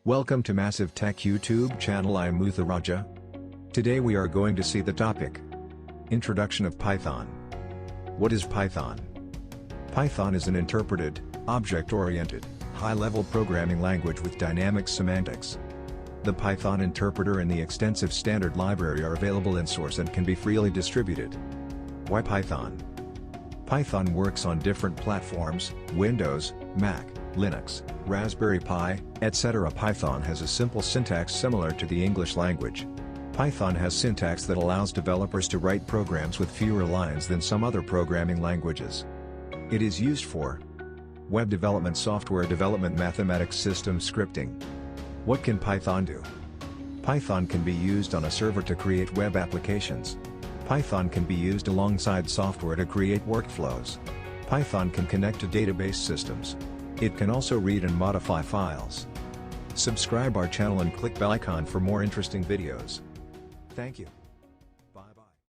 Welcome to Massive Tech YouTube channel. I am Muthu Raja. Today we are going to see the topic: Introduction of Python. What is Python? Python is an interpreted, object-oriented, high-level programming language with dynamic semantics. The Python interpreter and the extensive standard library are available in source and can be freely distributed. Why Python? Python works on different platforms: Windows, Mac, Linux, Raspberry Pi, etc. Python has a simple syntax similar to the English language. Python has syntax that allows developers to write programs with fewer lines than some other programming languages. It is used for web development, software development, mathematics, system scripting. What can Python do? Python can be used on a server to create web applications. Python can be used alongside software to create workflows. Python can connect to database systems. It can also read and modify files. Subscribe our channel and click bell icon for more interesting videos. Thank you.